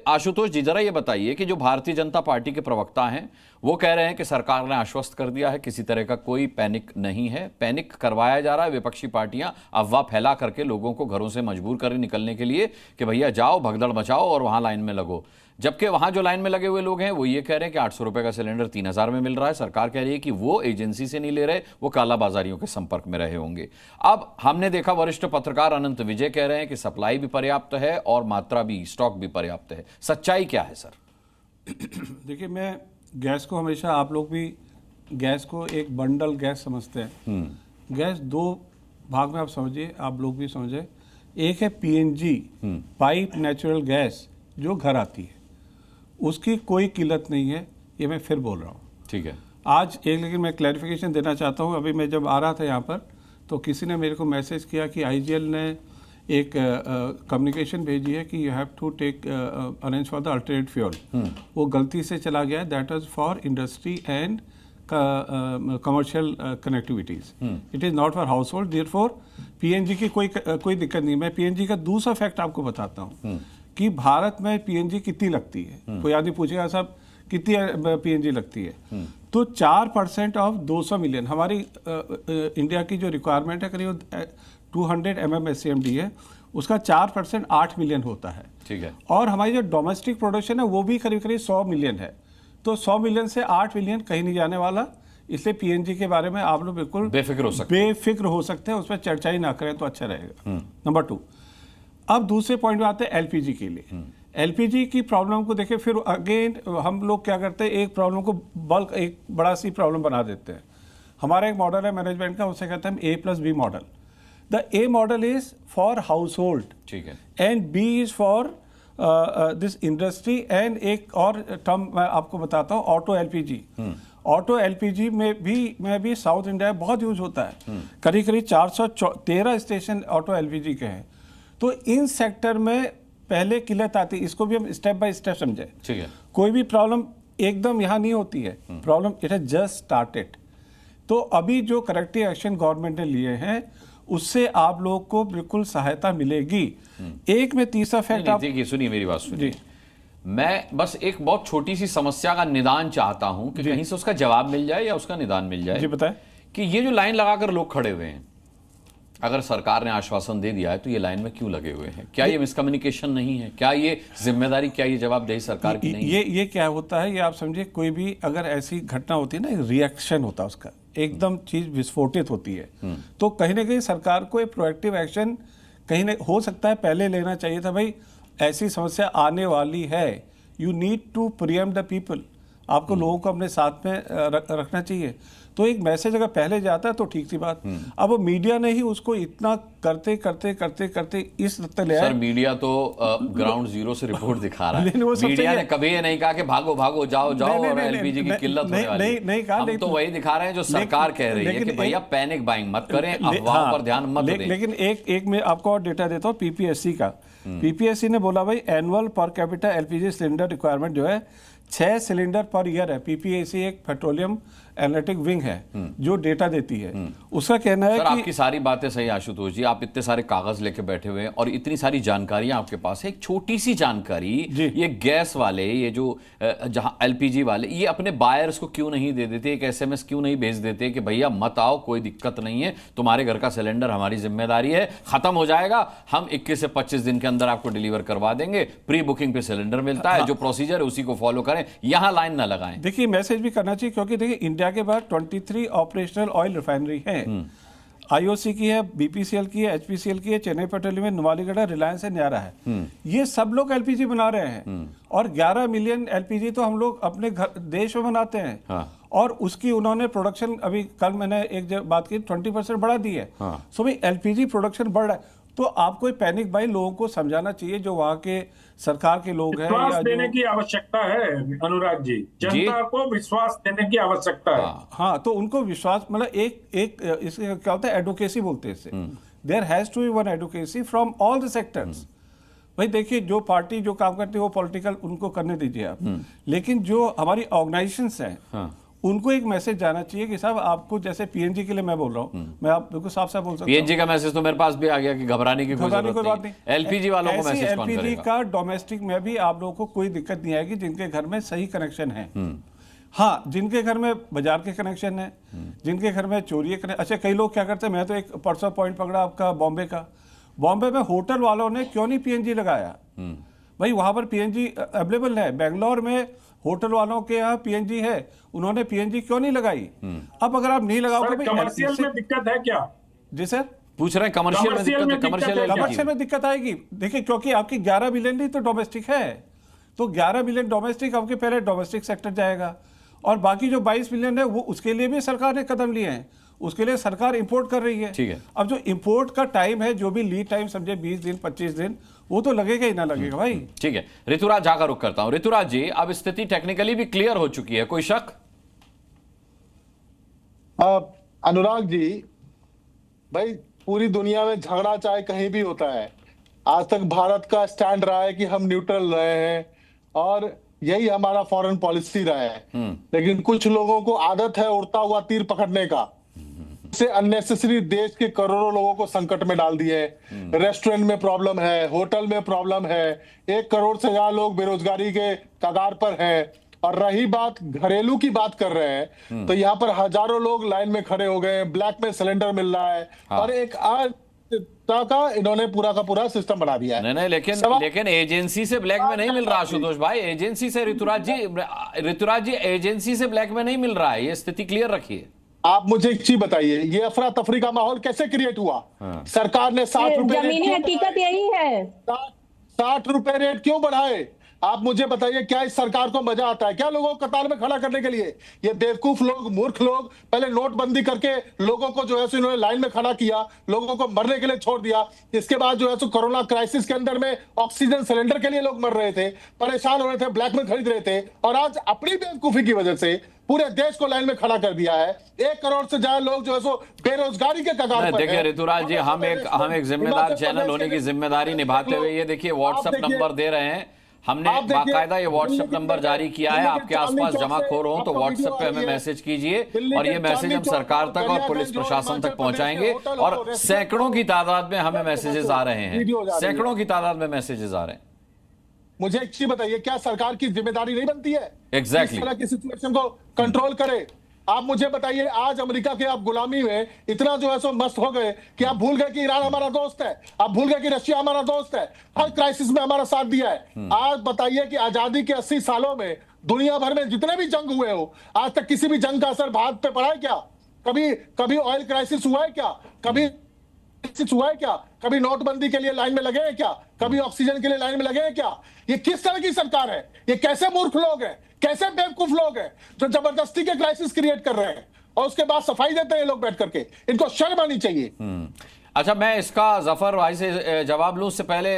आशुतोष जी जरा ये बताइए कि जो भारतीय जनता पार्टी के प्रवक्ता हैं वो कह रहे हैं कि सरकार ने आश्वस्त कर दिया है, किसी तरह का कोई पैनिक नहीं है, पैनिक करवाया जा रहा है, विपक्षी पार्टियां अफवाह फैला करके लोगों को घरों से मजबूर करें निकलने के लिए कि भैया जाओ भगदड़ मचाओ और वहां लाइन में लगो। जबकि वहां जो लाइन में लगे हुए लोग हैं वो ये कह रहे हैं कि 800 रुपए का सिलेंडर 3000 में मिल रहा है। सरकार कह रही है कि वो एजेंसी से नहीं ले रहे, वो कालाबाजारियों के संपर्क में रहे होंगे। अब हमने देखा वरिष्ठ पत्रकार अनंत विजय कह रहे हैं कि सप्लाई भी पर्याप्त है और मात्रा भी, स्टॉक भी पर्याप्त है। सच्चाई क्या है सर? देखिए, मैं गैस को हमेशा, आप लोग भी गैस को एक बंडल गैस समझते हैं। गैस दो भाग में आप समझिए, आप लोग भी समझे। एक है पीएनजी, पाइप नेचुरल गैस, जो घर आती है, उसकी कोई किल्लत नहीं है, ये मैं फिर बोल रहा हूँ। ठीक है। आज एक, लेकिन मैं क्लैरिफिकेशन देना चाहता हूँ। अभी मैं जब आ रहा था यहाँ पर तो किसी ने मेरे को मैसेज किया कि आईजीएल ने एक कम्युनिकेशन भेजी है कि you have to take arrange for the alternate fuel. वो गलती से चला गया, that is for industry and commercial connectivities, it is not for household. Therefore PNG की कोई दिक्कत नहीं। मैं पीएनजी का दूसरा फैक्ट आपको बताता हूँ कि भारत में पीएनजी कितनी लगती है। कोई आदमी पूछेगा साहब कितनी पीएनजी लगती है, तो 4% ऑफ 200 मिलियन, हमारी इंडिया की जो रिक्वायरमेंट है करीब 200 MMSCMD है, उसका 4% 8 मिलियन होता है। ठीक है। और हमारी जो डोमेस्टिक प्रोडक्शन है वो भी करीब करीब 100 मिलियन है। तो 100 मिलियन से 8 मिलियन कहीं नहीं जाने वाला। इसलिए पीएनजी के बारे में आप लोग बिल्कुल बेफिक्र हो सकते हैं, उस पर चर्चा ही ना करें तो अच्छा रहेगा। नंबर 2, अब दूसरे पॉइंट में आते हैं एलपीजी के लिए। एलपीजी की प्रॉब्लम को देखें, फिर अगेन हम लोग क्या करते हैं, एक प्रॉब्लम को बल्क, एक बड़ा सी प्रॉब्लम बना देते हैं। हमारा एक मॉडल है मैनेजमेंट का, उसे कहते हैं A+B model. The A model is for house hold, ठीक है, and B is for this industry, and एक और टर्म मैं आपको बताता हूँ, ऑटो एलपीजी। ऑटो एलपीजी में भी साउथ इंडिया में बहुत यूज होता है। करीब करीब 413 स्टेशन ऑटो एलपीजी के हैं। तो इन सेक्टर में पहले किल्लत आती है, इसको भी हम स्टेप बाय स्टेप समझे। ठीक है। कोई भी प्रॉब्लम एकदम यहाँ नहीं होती है, problem it has just started. तो अभी जो करेक्टिव एक्शन गवर्नमेंट ने लिए हैं उससे आप लोगों को बिल्कुल सहायता मिलेगी। एक में तीसरा फैक्ट, आप देखिए, सुनिए मेरी बात सुनिए। मैं बस एक बहुत छोटी सी समस्या का निदान चाहता हूं कि कहीं से उसका जवाब मिल जाए या उसका निदान मिल जाए। जी बताएं। कि ये जो लाइन लगाकर लोग खड़े हुए हैं, अगर सरकार ने आश्वासन दे दिया है तो ये लाइन में क्यों लगे हुए हैं? क्या ये मिसकम्युनिकेशन नहीं है? क्या ये जिम्मेदारी, क्या ये जवाबदेही सरकार की नहीं है? ये क्या होता है, ये आप समझिए, कोई भी अगर ऐसी घटना होती है ना, रिएक्शन होता है उसका, एकदम चीज विस्फोटित होती है। तो कहीं ना कहीं सरकार को एक प्रोएक्टिव एक्शन कहीं ना हो सकता है पहले लेना चाहिए था। भाई ऐसी समस्या आने वाली है, you need to preempt the people. आपको लोगों को अपने साथ में रखना चाहिए। तो एक मैसेज अगर पहले जाता है तो ठीक सी बात। अब मीडिया ने ही उसको इतना करते इस तक ले आया। सर मीडिया तो ग्राउंड जीरो से रिपोर्ट दिखा रहा है। मीडिया ने कभी ये नहीं कहा कि भागो भागो जाओ और एलपीजी की किल्लत होने वाली है। नहीं कहा, हम तो वही दिखा रहे हैं जो सरकार कह रही है कि भैया पैनिक बाइंग मत करें, अफवाहों पर ध्यान मत दें। लेकिन एक मैं आपको और डेटा देता हूँ पीपीएससी का। पीपीएससी ने बोला भाई annual per capita LPG cylinder requirement जो है 6 सिलेंडर पर ईयर है। पीपीएससी एक पेट्रोलियम एनालिटिक विंग है जो डेटा देती है। उसका कहना है सर, कि आपकी सारी बातें सही आशुतोष जी, आप इतने सारे कागज लेके बैठे हुए हैं और इतनी सारी जानकारियां आपके पास है। एक छोटी सी जानकारी, ये गैस वाले, ये जो जहां एलपीजी वाले, ये अपने बायर्स को क्यों नहीं दे देते? एक एसएमएस क्यों नहीं भेज देते कि भैया मत आओ, कोई दिक्कत नहीं है, तुम्हारे घर का सिलेंडर हमारी जिम्मेदारी है, खत्म हो जाएगा, हम 21 से 25 दिन के अंदर आपको डिलीवर करवा देंगे, प्री बुकिंग पे सिलेंडर मिलता है, जो प्रोसीजर है उसी को फॉलो करें, यहां लाइन ना लगाएं। देखिए मैसेज भी करना चाहिए, क्योंकि देखिए इंडिया के बाद 23 ऑपरेशनल ऑयल रिफाइनरी है। आईओसी की है, बीपीसीएल की है, एचपीसीएल की है, चेन्नई पेट्रोलियम है, नुमालीगढ़, रिलायंस है, न्यारा है। ये सब लोग एलपीजी बना रहे हैं और 11 मिलियन एलपीजी तो हम लोग अपने घर देश में बनाते हैं। हाँ। और उसकी उन्होंने प्रोडक्शन, अभी कल मैंने एक बात की, 20% बढ़ा दी है। हाँ। सो भाई एलपीजी प्रोडक्शन बढ़ रहा है, तो आपको पैनिक बाई लोगों को समझाना चाहिए, जो वहाँ के सरकार के लोग हैं। विश्वास देने की आवश्यकता है अनुराग जी, जनता को विश्वास देने की आवश्यकता है। हाँ, तो उनको विश्वास, मतलब एक इसके क्या होता है, एडवोकेसी बोलते हैं इसे। There has to be one advocacy from all the sectors. भाई देखिए, जो पार्टी जो काम करती है वो पॉलिटिकल, उनको करने दीजिए आप, लेकिन जो हमारी ऑर्गेनाइजेशंस हैं उनको एक मैसेज जाना चाहिए कि साहब आपको, जैसे पीएनजी के लिए मैं बोल रहा हूँ, मैं आप बिल्कुल साफ साफ बोल सकता हूँ, पीएनजी का मैसेज तो मेरे पास भी आ गया कि घबराने की कोई बात जरूरत नहीं। एलपीजी वालों को मैसेज कौन एलपीजी करेगा? का डोमेस्टिक में भी आप लोगों को कोई दिक्कत नहीं आएगी जिनके घर में सही कनेक्शन है। हाँ, जिनके घर में बाजार के कनेक्शन है, जिनके घर में चोरी के, अच्छा कई लोग क्या करते हैं, मैं तो एक परसों पॉइंट पकड़ा आपका बॉम्बे का, बॉम्बे में होटल वालों ने क्यों नहीं पीएनजी लगाया? भाई वहां पर पीएनजी अवेलेबल है, बेंगलोर में होटल वालों के यहाँ पीएनजी है, उन्होंने पीएनजी क्यों नहीं लगाई? अब अगर आप नहीं लगाओगे, कमर्शियल में दिक्कत है क्या? जी सर, पूछ रहे हैं कमर्शियल में दिक्कत है? कमर्शियल में दिक्कत आएगी। देखिए, क्योंकि आपकी 11 बिलियन ही तो डोमेस्टिक है, तो 11 बिलियन डोमेस्टिक, आपके पहले डोमेस्टिक सेक्टर जाएगा, और बाकी जो 22 बिलियन है वो उसके लिए भी सरकार ने कदम लिए हैं, उसके लिए सरकार इंपोर्ट कर रही है। ठीक है। अब जो इंपोर्ट का टाइम है, जो भी लीड टाइम समझे 20 दिन 25 दिन, वो तो लगेगा ही ना लगेगा भाई। ठीक है, ऋतुराज झा का रुख करता हूं। ऋतुराज जी, अब स्थिति टेक्निकली भी क्लियर हो चुकी है, कोई शक? अनुराग जी, भाई पूरी दुनिया में झगड़ा चाहे कहीं भी होता है, आज तक भारत का स्टैंड रहा है कि हम न्यूट्रल रहे हैं और यही हमारा फॉरेन पॉलिसी रहा है। लेकिन कुछ लोगों को आदत है उड़ता हुआ तीर पकड़ने का, से अननेसेसरी देश के करोड़ों लोगों को संकट में डाल दिए। रेस्टोरेंट में प्रॉब्लम है, होटल में प्रॉब्लम है, 1 करोड़ से ज्यादा लोग बेरोजगारी के कगार पर हैं। और रही बात घरेलू की बात कर रहे हैं, तो यहाँ पर हजारों लोग लाइन में खड़े हो गए, ब्लैक में सिलेंडर मिल रहा है। हाँ। और एक का इन्होंने पूरा का पूरा सिस्टम बना दिया है। नहीं, लेकिन एजेंसी से ब्लैक में नहीं मिल रहा आशुतोष भाई, एजेंसी से। ऋतुराज जी, एजेंसी से ब्लैक में नहीं मिल रहा है, ये स्थिति क्लियर रखिए। आप मुझे एक चीज बताइए, ये अफरा तफरी का माहौल कैसे क्रिएट हुआ? हाँ। सरकार ने 60 रुपए, जमीनी हकीकत यही है, 60 रुपए रेट क्यों बढ़ाए? आप मुझे बताइए, क्या इस सरकार को मजा आता है क्या लोगों को कतार में खड़ा करने के लिए? ये बेवकूफ लोग, मूर्ख लोग, पहले नोटबंदी करके लोगों को जो है सो इन्होंने लाइन में खड़ा किया, लोगों को मरने के लिए छोड़ दिया। इसके बाद जो है सो कोरोना क्राइसिस के अंदर में ऑक्सीजन सिलेंडर के लिए लोग मर रहे थे, परेशान हो रहे थे, ब्लैक में खरीद रहे थे, और आज अपनी बेवकूफी की वजह से पूरे देश को लाइन में खड़ा कर दिया है। 1 करोड़ से ज्यादा लोग जो है सो बेरोजगारी के कगार पर। देखिए ऋतुराज जी, हम एक जिम्मेदार चैनल होने की जिम्मेदारी निभाते हुए, ये देखिए व्हाट्सएप नंबर दे रहे हैं, हमने बाकायदा ये व्हाट्सएप नंबर जारी किया है। आपके आसपास जमाखोर हो तो व्हाट्सएप पे हमें मैसेज कीजिए, और ये मैसेज हम सरकार तक और पुलिस प्रशासन तक पहुंचाएंगे। और सैकड़ों की तादाद में हमें मैसेजेस आ रहे हैं, सैकड़ों की तादाद में मैसेजेस आ रहे हैं। मुझे एक चीज बताइए, क्या सरकार की जिम्मेदारी नहीं बनती है एग्जैक्टली इस तरह की सिचुएशन को कंट्रोल करे? आप मुझे बताइए, आज अमेरिका के आप गुलामी में इतना जो है सो मस्त हो गए कि आप भूल गए कि ईरान हमारा दोस्त है, आप भूल गए कि रशिया हमारा दोस्त है, हर क्राइसिस में हमारा साथ दिया है। आज बताइए कि आजादी के 80 सालों में दुनिया भर में जितने भी जंग हुए हो, आज तक किसी भी जंग का असर भारत पे पड़ा है क्या? कभी ऑयल क्राइसिस हुआ है क्या? कभी हुआ है क्या? कभी नोटबंदी के लिए लाइन में लगे हैं क्या? कभी ऑक्सीजन के लिए लाइन में लगे हैं क्या? ये किस तरह की सरकार है? ये कैसे मूर्ख लोग हैं, कैसे बेवकूफ लोग हैं जो जबरदस्ती के क्राइसिस क्रिएट कर रहे हैं और उसके बाद सफाई देते हैं लोग बैठ करके? इनको शर्म आनी चाहिए। अच्छा, मैं इसका जफर भाई से जवाब लूं उससे पहले